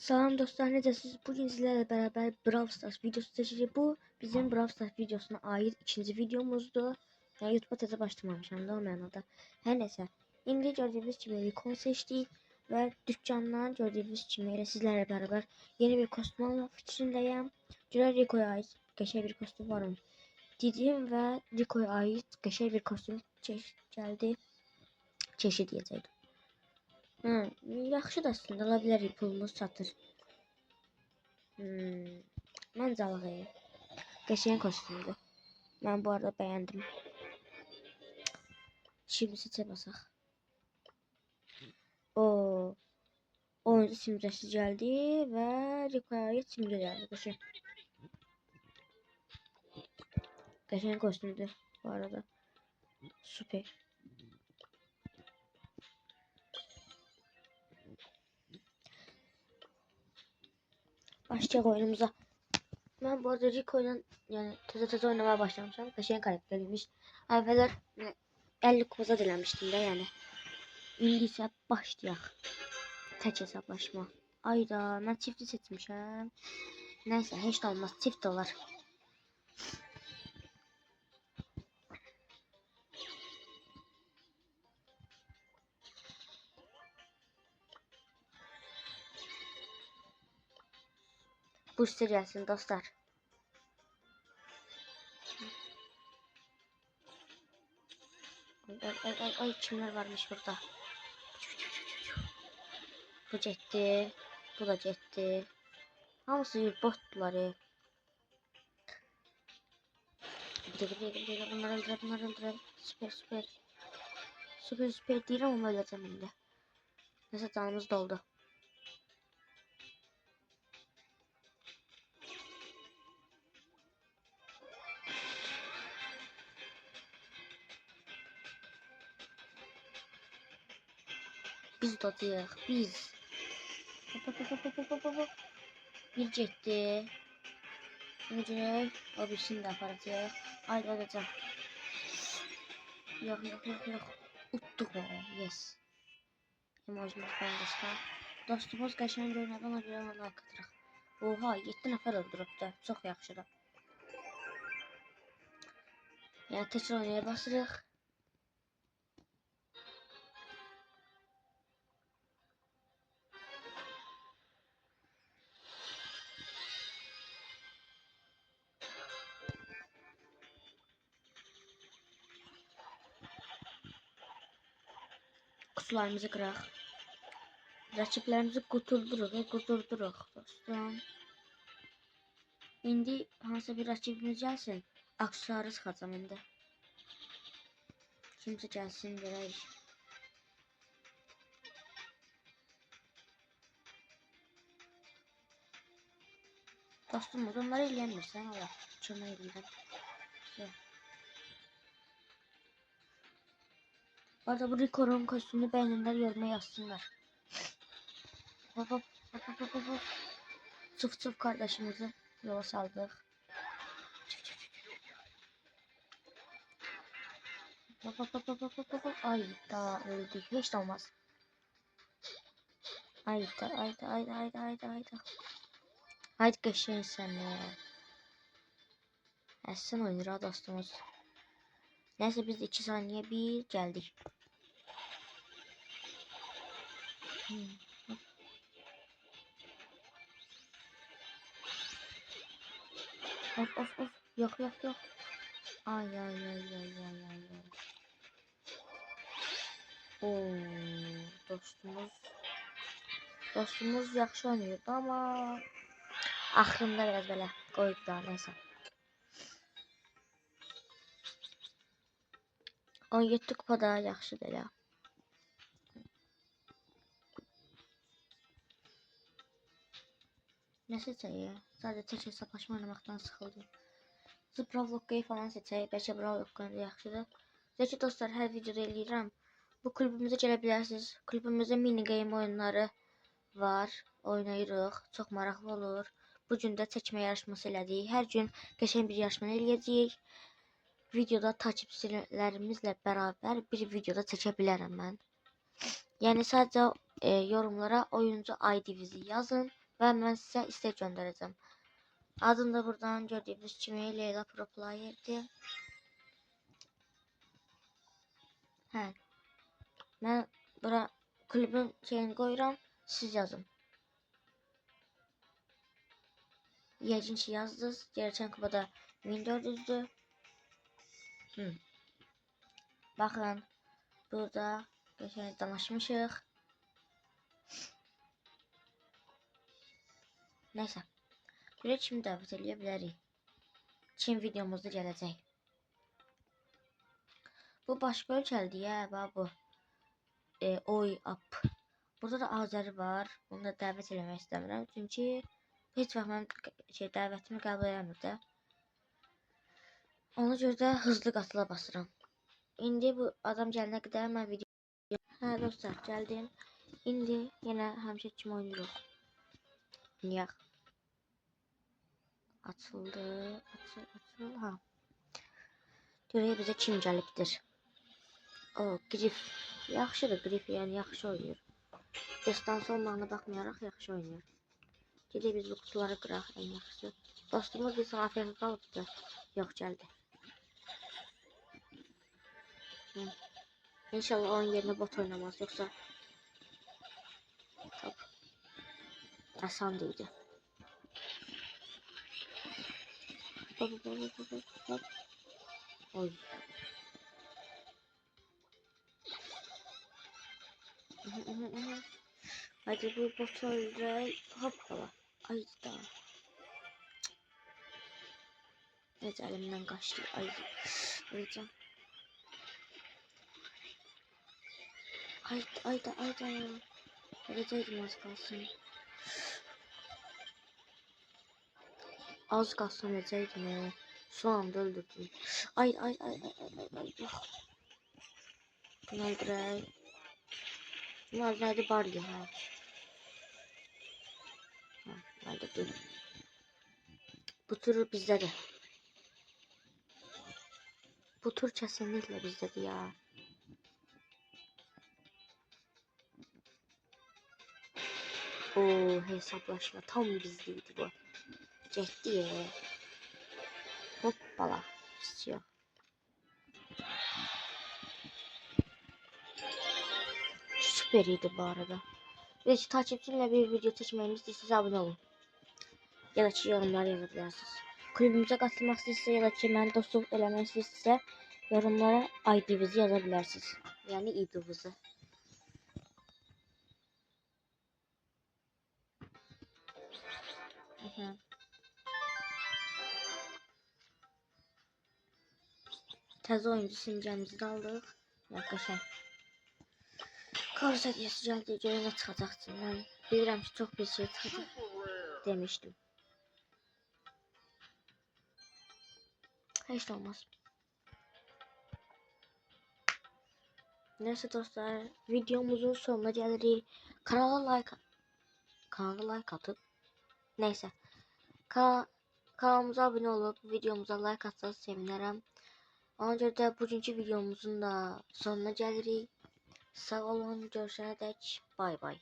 Salam dostlar, necəsiniz? Bugün sizlerle beraber Brawl Stars videosu seçeceğiz. Bu bizim Brawl Stars videosuna ait ikinci videomuzdu. Yani YouTube'a teze başlamamışam da o mənada. Her neyse. İndi gördüğünüz kimi ikon seçtik ve dükkandan gördüğünüz kimi elə sizlerle beraber yeni bir kostüm alma fikrindeyim. Görək Rico'ya ait qəşəng bir kostüm varım. Dedim ve Rico'ya ait qəşəng bir kostüm geldi. Çeşid diyəcəkdim. Yaxşı da aslında ala bilərik, pulumuz çatır. Məncə alaq. Qəşəng kostümdür. Mən bu arada beğendim. Şimdi seçə basaq. O oyuncu simgesi geldi ve Rico'ya ait simge geldi. Qəşəng. Qəşəng kostümdür bu arada. Süper. Başlayaq oyunumuza. Ben bu arada Rico'yla yani teze oynamaya başlamışım. Qəşəng karakteriymiş. Əvvəllər 50 kupa diləmişdim də yani. İndi isə başlayaq. Tek hesaplaşma. Ayda ben çifti seçmişim. Neyse hiç de olmaz, çift dolar. Bu size gelsin dostlar. Ay kimler varmış burada. Bu cetti. Bu da cetti. Hamısı botları. Bir bunları öldürelim. Süper. Süper değil ama öleceğim şimdi. Neyse canımız doldu. Biz doduyıq, biz. Bir cetti. Önce o birisini de aparacaq. Ay öleceğim. Yok. Uttuk be, yes. Emojimiz bendəsə. Dostumuz qəşəng oynadı, ona görə ona qatırıq. Oha, 7 nəfər öldürübdü. Çox yaxşıdır. Yəni təkrar oynaya basırıq. Kutularımızı qıraq. Rakiplərimizi quturduruq dostum. İndi hansı bir rakibimiz gəlsin. Aksesuarı sıxacam indi. Kimsə gəlsin görək. Dostum onları eləyəmirsən ala. Kömək eləyirəm. Bu arada bu Rico'nun kostümünü beğenenler yoruma yazsınlar. Hop. Çıf kardeşimizi yola saldık. Ay da öldük. Hiç de olmaz. Ayda. Haydi geçeyim senle. Sen oynuyor ha dostumuz. Neyse biz 2 saniye bir geldik. Of. Yok. Ay. Oo, dostumuz yaxşı oynuyordu ama aklımda biraz böyle koydu da neyse. 17 kupada yaxşıdır ya. Ne seçeyim? Sadece tek hesaplaşma oynamaktan sıkıldım. Brawl Lock'u falan seçeyim. Belki Brawl Lock'u yaxşıdır. Zeki dostlar, her videoda eləyirəm. Bu kulübümüze gelebilirsiniz. Kulübümüzde mini game oyunları var. Oynayırıq. Çok maraqlı olur. Bugün də çəkmə yarışması elədik. Hər gün qəşəng bir yarışma eləyəcəyik. Videoda takipçilərimizlə beraber bir videoda çəkə bilərəm mən. Yəni sadəcə yorumlara oyuncu ID'nizi yazın. və mən sizə istek göndərəcəm. Adını da buradan gördüyünüz kimi Leyla Pro Player'dir. Hə. Mən bura kulübün şeyini qoyuram, siz yazın. Yəqin ki yazdınız. Gerçən kupada 1400'dür. Baxın, burada geçen danışmışıq. Neyse. Görək kimi dəvət eləyə bilərik. Kim videomuzda gələcək. Bu başqa ölkəlidir ya, bu. Oy up. Burada da Azəri var. Onu da dəvət eləmək istəmirəm. Çünki heç vaxt mənim dəvətimi qəbul eləmir də. Ona görə də hızlı qatıla basıram. İndi bu adam gələnə qədər mən video... Hə dostlar, gəldim. İndi yenə həmişə kimi oynayırıq. Niyə? Açıldı. Açıl. Ha. Görək bizə kim gəlibdir. O, Grif. Yaxşıdır Grif, yəni yaxşı oynayır. Destansı olmağına baxmayaraq yaxşı oynayır. Gedək biz bu kutuları qıraq ən yaxşısı. Dostumuz bir afiyet qalıbdı. Yox, gəldi. İnşallah onun yerine bot oynamaz, yoksa çok asan değildi. Hop. Oy. Hadi bu bot öldür. Hoppala. Ay da. Neyse elimden kaçtı. Ay. Öleceğim. Ay da. Öleceğim az kalsın. Az kalsın öleceğim. Şu anda öldürdüm. Ay. Bunu öldüreyim. Bunlar nerede var ya? Nerede değil. Bu tur bizde de. Bu tur kesinlikle bizde de ya. Oo, hesaplaşma tam bizdeydi bu. Ciddi. Hoppala. İstiyor. Süperiydi bu arada. Ve takipçimle bir video çekmemi istiyorsanız abone olun. Ya da ki yorumlar yazabilirsiniz. Kulübümüze katılmak istiyorsa ya da ki ben dostluk eləmək istiyorsa yorumlara ID'nizi yazabilirsiniz. Yani ID'nizi. Təzə oyuncu simgəmizi də aldıq. Yaxşı. Karus hediyesi geldi. Görün ne çıkacaktı. Ben bilirəm ki çok bir şey çıkacak demiştim. Hiç olmaz. Neyse dostlar, videomuzun sonuna gelirik. Kanala like atıp neyse. Kanalımıza abone olup videomuza like atsanız sevinirim. Ona görə də bugünkü videomuzun da sonuna gelirik. Sağ olun, görüşene dek bay bay.